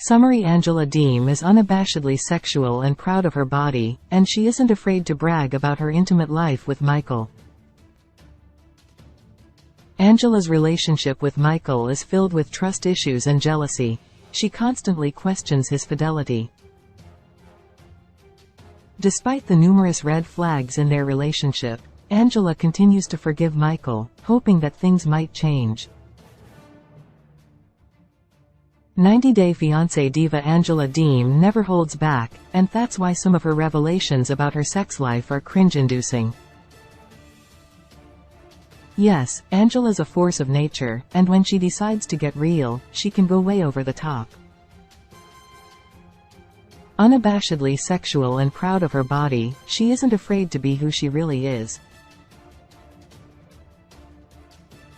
Summary: Angela Deem is unabashedly sexual and proud of her body, and she isn't afraid to brag about her intimate life with Michael. Angela's relationship with Michael is filled with trust issues and jealousy. She constantly questions his fidelity. Despite the numerous red flags in their relationship, Angela continues to forgive Michael, hoping that things might change. 90-Day Fiancé diva Angela Deem never holds back, and that's why some of her revelations about her sex life are cringe-inducing. Yes, Angela's a force of nature, and when she decides to get real, she can go way over the top. Unabashedly sexual and proud of her body, she isn't afraid to be who she really is.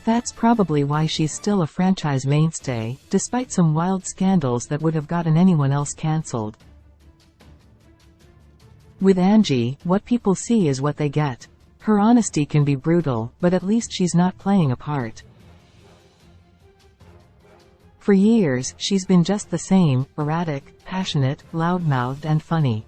That's probably why she's still a franchise mainstay, despite some wild scandals that would have gotten anyone else cancelled. With Angie, what people see is what they get. Her honesty can be brutal, but at least she's not playing a part. For years, she's been just the same, erratic, passionate, loudmouthed and funny.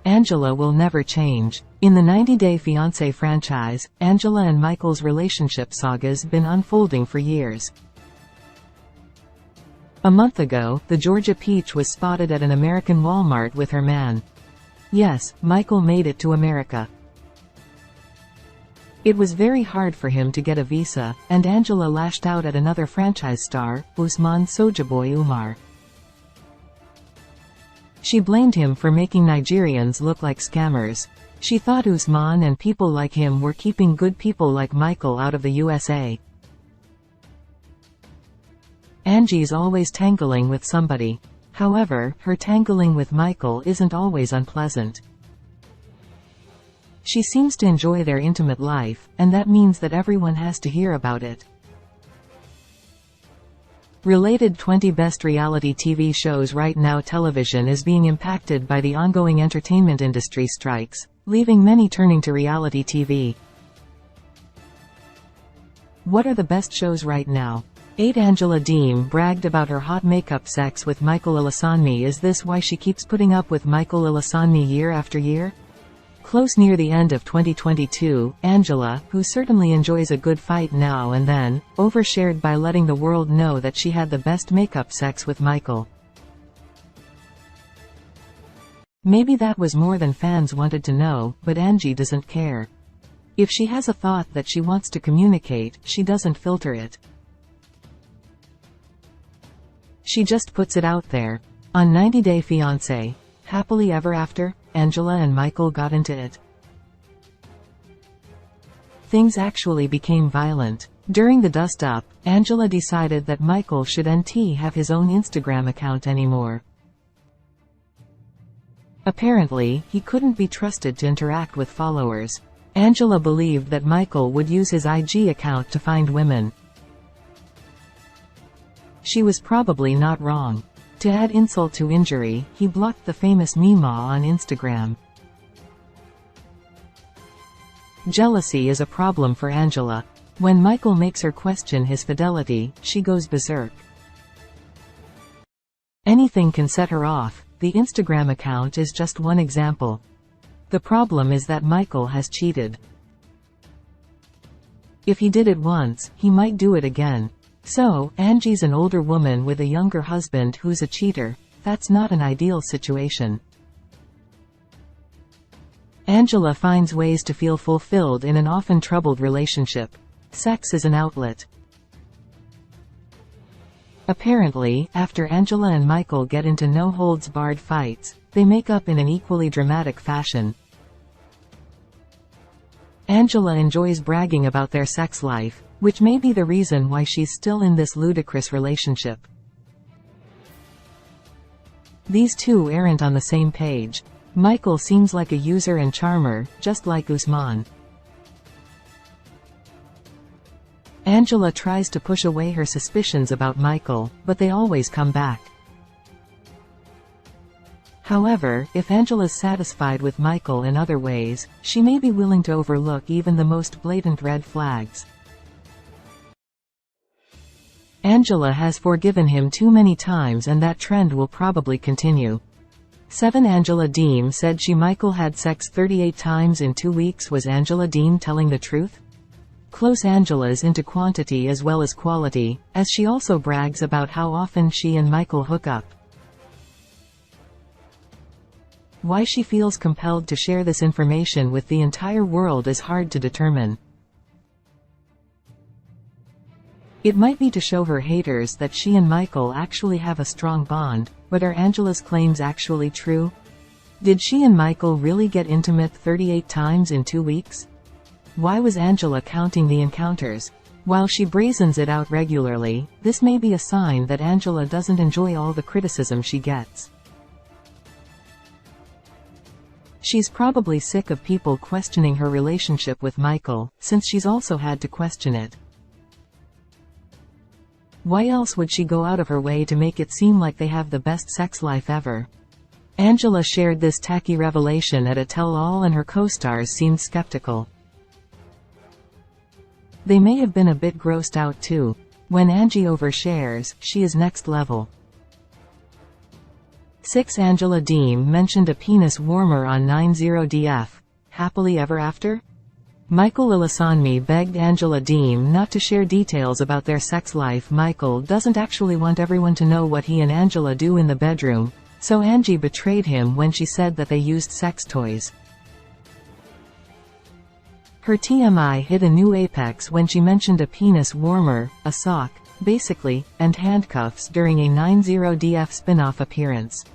Angela will never change. In the 90-Day Fiancé franchise, Angela and Michael's relationship saga's been unfolding for years. A month ago, the Georgia Peach was spotted at an American Walmart with her man. Yes, Michael made it to America. It was very hard for him to get a visa, and Angela lashed out at another franchise star, Usman Sojaboy Umar. She blamed him for making Nigerians look like scammers. She thought Usman and people like him were keeping good people like Michael out of the USA. Angie's always tangling with somebody. However, her tangling with Michael isn't always unpleasant. She seems to enjoy their intimate life, and that means that everyone has to hear about it. Related 20 Best Reality TV Shows. Right now television is being impacted by the ongoing entertainment industry strikes, leaving many turning to reality TV. What are the best shows right now? 8. Angela Deem bragged about her hot makeup sex with Michael Ilesanmi. Is this why she keeps putting up with Michael Ilesanmi year after year? Close near the end of 2022, Angela, who certainly enjoys a good fight now and then, overshared by letting the world know that she had the best makeup sex with Michael. Maybe that was more than fans wanted to know, but Angie doesn't care. If she has a thought that she wants to communicate, she doesn't filter it. She just puts it out there. On 90-Day Fiancé, Happily Ever After, Angela and Michael got into it. Things actually became violent. During the dust-up, Angela decided that Michael shouldn't have his own Instagram account anymore. Apparently, he couldn't be trusted to interact with followers. Angela believed that Michael would use his IG account to find women. She was probably not wrong. To add insult to injury, he blocked the famous Mima on Instagram. Jealousy is a problem for Angela. When Michael makes her question his fidelity, she goes berserk. Anything can set her off. The Instagram account is just one example. The problem is that Michael has cheated. If he did it once, he might do it again. So, Angie's an older woman with a younger husband who's a cheater. That's not an ideal situation. Angela finds ways to feel fulfilled in an often troubled relationship. Sex is an outlet. Apparently, after Angela and Michael get into no-holds-barred fights, they make up in an equally dramatic fashion. Angela enjoys bragging about their sex life, which may be the reason why she's still in this ludicrous relationship. These two aren't on the same page. Michael seems like a user and charmer, just like Usman. Angela tries to push away her suspicions about Michael, but they always come back. However, if Angela's satisfied with Michael in other ways, she may be willing to overlook even the most blatant red flags. Angela has forgiven him too many times and that trend will probably continue. 7 Angela Deem said Michael had sex 38 times in 2 weeks. Was Angela Deem telling the truth? Close. Angela's into quantity as well as quality, as she also brags about how often she and Michael hook up. Why she feels compelled to share this information with the entire world is hard to determine. It might be to show her haters that she and Michael actually have a strong bond, but are Angela's claims actually true? Did she and Michael really get intimate 38 times in 2 weeks? Why was Angela counting the encounters? While she brazens it out regularly, this may be a sign that Angela doesn't enjoy all the criticism she gets. She's probably sick of people questioning her relationship with Michael, since she's also had to question it. Why else would she go out of her way to make it seem like they have the best sex life ever? Angela shared this tacky revelation at a tell-all and her co-stars seemed skeptical. They may have been a bit grossed out too. When Angie overshares, she is next level. 6 Angela Deem mentioned a penis warmer on 90DF. Happily ever after? Michael Ilesanmi begged Angela Deem not to share details about their sex life. Michael doesn't actually want everyone to know what he and Angela do in the bedroom, so Angie betrayed him when she said that they used sex toys. Her TMI hit a new apex when she mentioned a penis warmer, a sock, basically, and handcuffs during a 90DF spin-off appearance.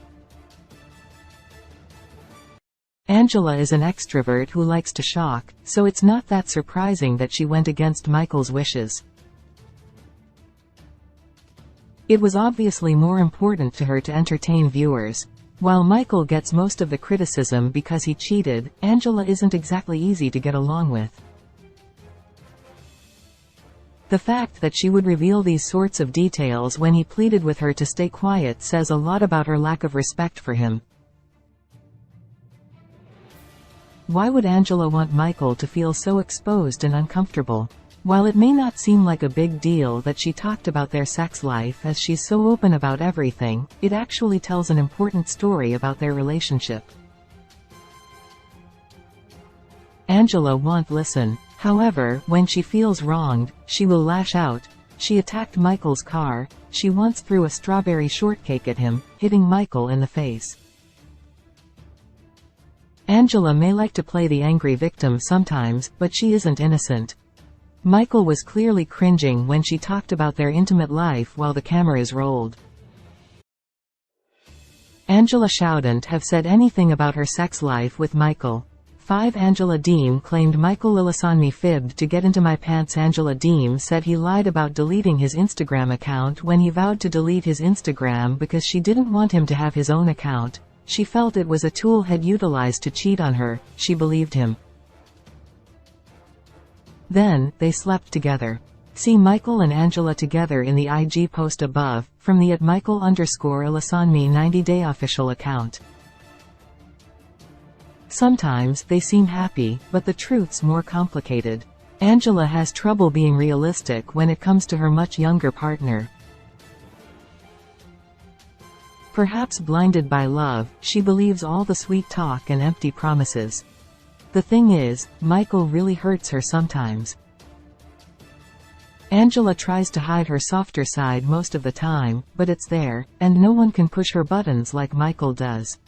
Angela is an extrovert who likes to shock, so it's not that surprising that she went against Michael's wishes. It was obviously more important to her to entertain viewers. While Michael gets most of the criticism because he cheated, Angela isn't exactly easy to get along with. The fact that she would reveal these sorts of details when he pleaded with her to stay quiet says a lot about her lack of respect for him. Why would Angela want Michael to feel so exposed and uncomfortable? While it may not seem like a big deal that she talked about their sex life as she's so open about everything, it actually tells an important story about their relationship. Angela won't listen. However, when she feels wronged, she will lash out. She attacked Michael's car. She once threw a strawberry shortcake at him, hitting Michael in the face. Angela may like to play the angry victim sometimes, but she isn't innocent. Michael was clearly cringing when she talked about their intimate life while the cameras rolled. Angela shouldn't have said anything about her sex life with Michael. 5 Angela Deem claimed Michael Ilesanmi fibbed to get into my pants. Angela Deem said he lied about deleting his Instagram account when he vowed to delete his Instagram because she didn't want him to have his own account. She felt it was a tool he'd utilized to cheat on her. She believed him. Then, they slept together. See Michael and Angela together in the IG post above, from the @Michael_Ilesanmi 90-day official account. Sometimes they seem happy, but the truth's more complicated. Angela has trouble being realistic when it comes to her much younger partner. Perhaps blinded by love, she believes all the sweet talk and empty promises. The thing is, Michael really hurts her sometimes. Angela tries to hide her softer side most of the time, but it's there, and no one can push her buttons like Michael does.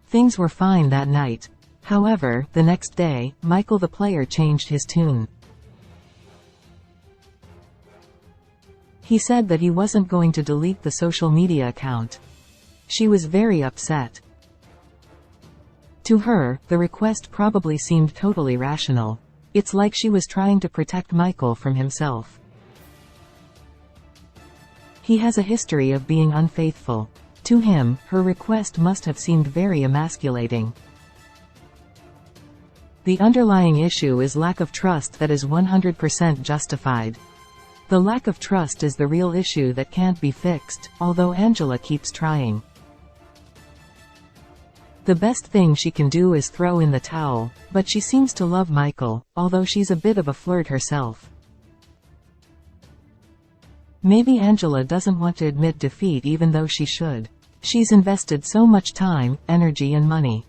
Things were fine that night. However, the next day, Michael the player changed his tune. He said that he wasn't going to delete the social media account. She was very upset. To her, the request probably seemed totally rational. It's like she was trying to protect Michael from himself. He has a history of being unfaithful. To him, her request must have seemed very emasculating. The underlying issue is lack of trust that is 100% justified. The lack of trust is the real issue that can't be fixed, although Angela keeps trying. The best thing she can do is throw in the towel, but she seems to love Michael, although she's a bit of a flirt herself. Maybe Angela doesn't want to admit defeat even though she should. She's invested so much time, energy and money.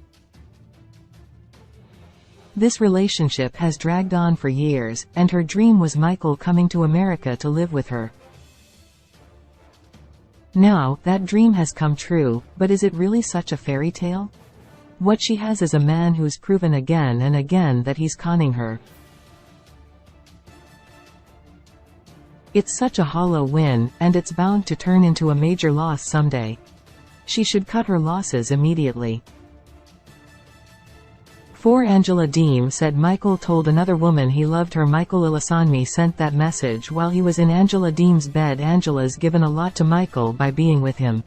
This relationship has dragged on for years, and her dream was Michael coming to America to live with her. Now, that dream has come true, but is it really such a fairy tale? What she has is a man who's proven again and again that he's conning her. It's such a hollow win, and it's bound to turn into a major loss someday. She should cut her losses immediately. 4 Angela Deem said Michael told another woman he loved her. Michael Ilesanmi sent that message while he was in Angela Deem's bed. Angela's given a lot to Michael by being with him.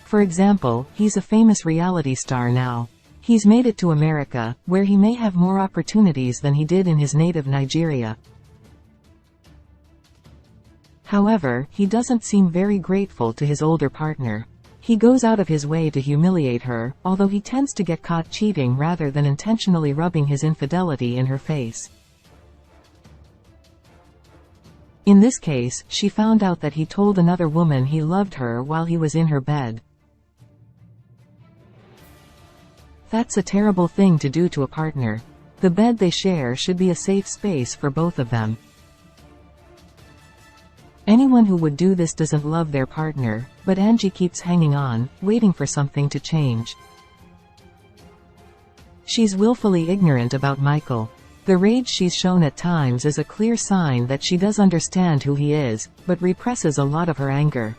For example, he's a famous reality star now. He's made it to America, where he may have more opportunities than he did in his native Nigeria. However, he doesn't seem very grateful to his older partner. He goes out of his way to humiliate her, although he tends to get caught cheating rather than intentionally rubbing his infidelity in her face. In this case, she found out that he told another woman he loved her while he was in her bed. That's a terrible thing to do to a partner. The bed they share should be a safe space for both of them. Anyone who would do this doesn't love their partner, but Angie keeps hanging on, waiting for something to change. She's willfully ignorant about Michael. The rage she's shown at times is a clear sign that she does understand who he is, but represses a lot of her anger.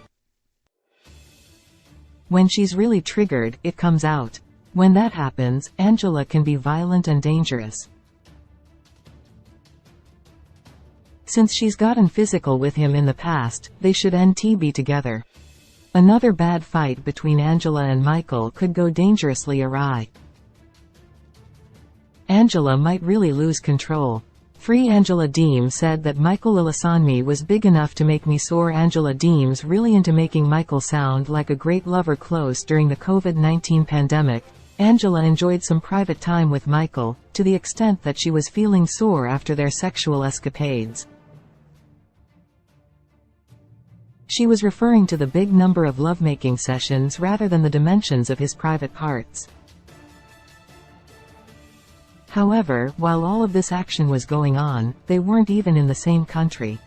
When she's really triggered, it comes out. When that happens, Angela can be violent and dangerous. Since she's gotten physical with him in the past, they should be together. Another bad fight between Angela and Michael could go dangerously awry. Angela might really lose control. 3 Angela Deem said that Michael Ilesanmi was big enough to make me sore. Angela Deem's really into making Michael sound like a great lover. Close during the COVID-19 pandemic, Angela enjoyed some private time with Michael, to the extent that she was feeling sore after their sexual escapades. She was referring to the big number of lovemaking sessions rather than the dimensions of his private parts. However, while all of this action was going on, they weren't even in the same country.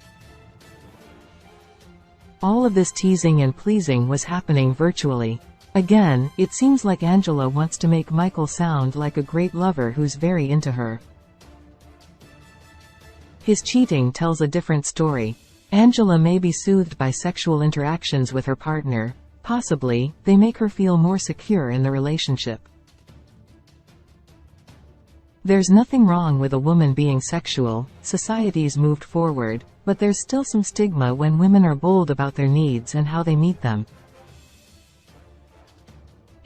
All of this teasing and pleasing was happening virtually. Again, it seems like Angela wants to make Michael sound like a great lover who's very into her. His cheating tells a different story. Angela may be soothed by sexual interactions with her partner. Possibly, they make her feel more secure in the relationship. There's nothing wrong with a woman being sexual. Society's moved forward, but there's still some stigma when women are bold about their needs and how they meet them.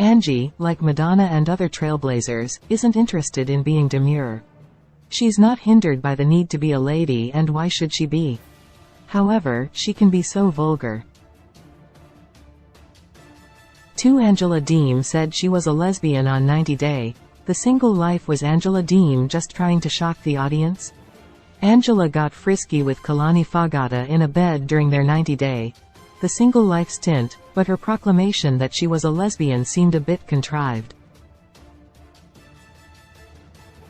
Angie, like Madonna and other trailblazers, isn't interested in being demure. She's not hindered by the need to be a lady, and why should she be? However, she can be so vulgar. 2 Angela Deem said she was a lesbian on 90 Day. The single life. Was Angela Deem just trying to shock the audience? Angela got frisky with Kalani Fagata in a bed during their 90 Day. The single life stint, but her proclamation that she was a lesbian seemed a bit contrived.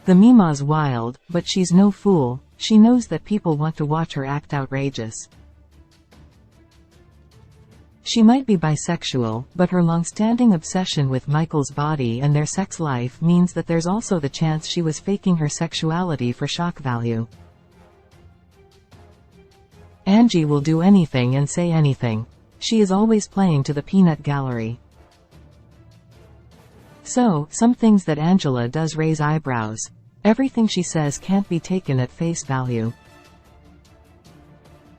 The Mima's wild, but she's no fool. She knows that people want to watch her act outrageous. She might be bisexual, but her long-standing obsession with Michael's body and their sex life means that there's also the chance she was faking her sexuality for shock value. Angie will do anything and say anything. She is always playing to the peanut gallery. So, some things that Angela does raise eyebrows. Everything she says can't be taken at face value.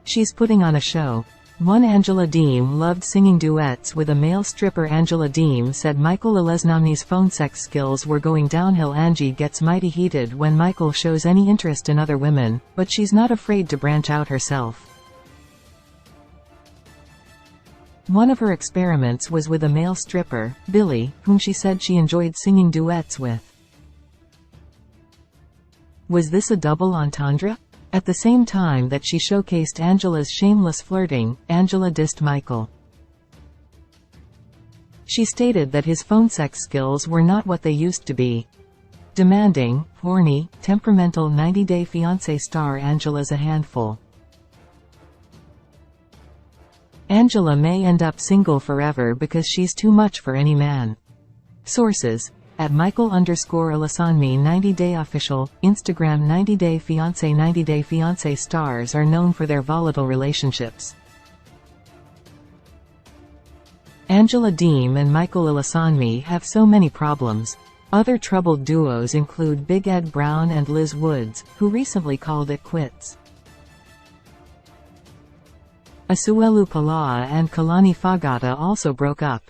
She's putting on a show. 1 Angela Deem loved singing duets with a male stripper. Angela Deem said Michael Ilesanmi's phone sex skills were going downhill. Angie gets mighty heated when Michael shows any interest in other women, but she's not afraid to branch out herself. One of her experiments was with a male stripper, Billy, whom she said she enjoyed singing duets with. Was this a double entendre? At the same time that she showcased Angela's shameless flirting, Angela dissed Michael. She stated that his phone sex skills were not what they used to be. Demanding, horny, temperamental 90 Day Fiancé star Angela's a handful. Angela may end up single forever because she's too much for any man. Sources: at Michael_Ilasanmi 90 Day Official, Instagram 90 Day Fiancé. 90 Day Fiancé stars are known for their volatile relationships. Angela Deem and Michael Ilasanmi have so many problems. Other troubled duos include Big Ed Brown and Liz Woods, who recently called it quits. Asuelu Palaa and Kalani Fagata also broke up.